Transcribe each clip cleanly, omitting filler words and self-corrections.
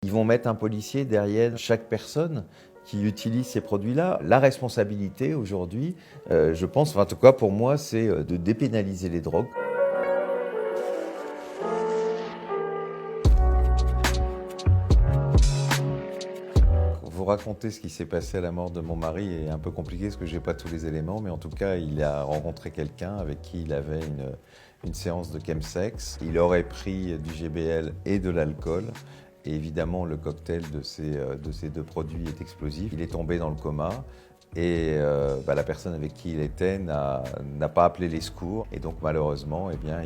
Ils vont mettre un policier derrière chaque personne qui utilise ces produits-là. La responsabilité aujourd'hui, je pense, en tout cas pour moi, c'est de dépénaliser les drogues. Vous raconter ce qui s'est passé à la mort de mon mari est un peu compliqué parce que je n'ai pas tous les éléments, mais en tout cas, il a rencontré quelqu'un avec qui il avait une séance de chemsex. Il aurait pris du GBL et de l'alcool. Et évidemment, le cocktail de ces deux produits est explosif. Il est tombé dans le coma. Et la personne avec qui il était n'a pas appelé les secours. Et donc malheureusement, eh bien,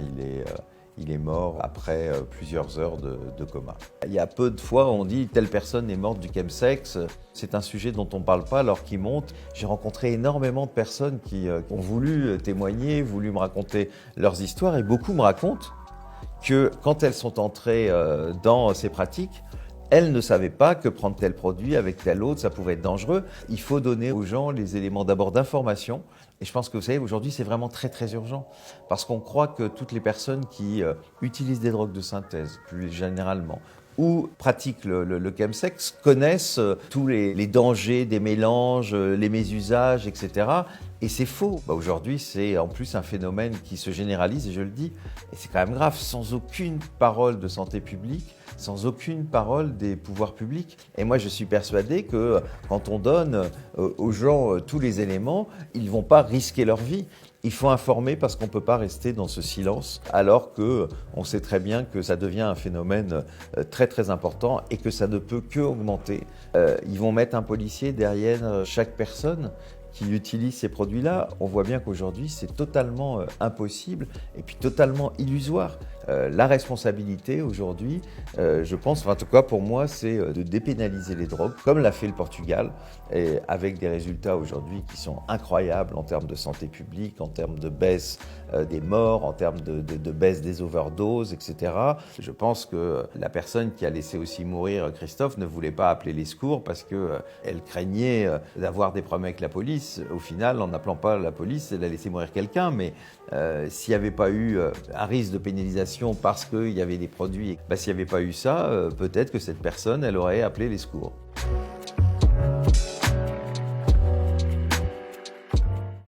il est mort après plusieurs heures de coma. Il y a peu de fois on dit telle personne est morte du chemsex. C'est un sujet dont on ne parle pas alors qu'il monte. J'ai rencontré énormément de personnes qui ont voulu témoigner, voulu me raconter leurs histoires. Et beaucoup me racontent que quand elles sont entrées dans ces pratiques, elles ne savaient pas que prendre tel produit avec tel autre, ça pouvait être dangereux. Il faut donner aux gens les éléments d'abord d'information. Et je pense que vous savez, aujourd'hui, c'est vraiment très très urgent. Parce qu'on croit que toutes les personnes qui utilisent des drogues de synthèse, plus généralement, ou pratiquent le chemsex, connaissent tous les dangers des mélanges, les mésusages, etc. Et c'est faux. Aujourd'hui, c'est en plus un phénomène qui se généralise, et je le dis, et c'est quand même grave, sans aucune parole de santé publique, sans aucune parole des pouvoirs publics. Et moi, je suis persuadé que quand on donne aux gens tous les éléments, ils ne vont pas risquer leur vie. Il faut informer parce qu'on ne peut pas rester dans ce silence alors qu'on sait très bien que ça devient un phénomène très très important et que ça ne peut que augmenter. Ils vont mettre un policier derrière chaque personne qui utilise ces produits-là. On voit bien qu'aujourd'hui, c'est totalement impossible et puis totalement illusoire. La responsabilité aujourd'hui, je pense, en tout cas pour moi, c'est de dépénaliser les drogues, comme l'a fait le Portugal, et avec des résultats aujourd'hui qui sont incroyables en termes de santé publique, en termes de baisse des morts, en termes de baisse des overdoses, etc. Je pense que la personne qui a laissé aussi mourir Christophe ne voulait pas appeler les secours parce qu'elle craignait d'avoir des problèmes avec la police. Au final, en n'appelant pas la police, elle a laissé mourir quelqu'un, mais s'il n'y avait pas eu un risque de pénalisation parce qu'il y avait des produits, s'il n'y avait pas eu ça, peut-être que cette personne, elle aurait appelé les secours.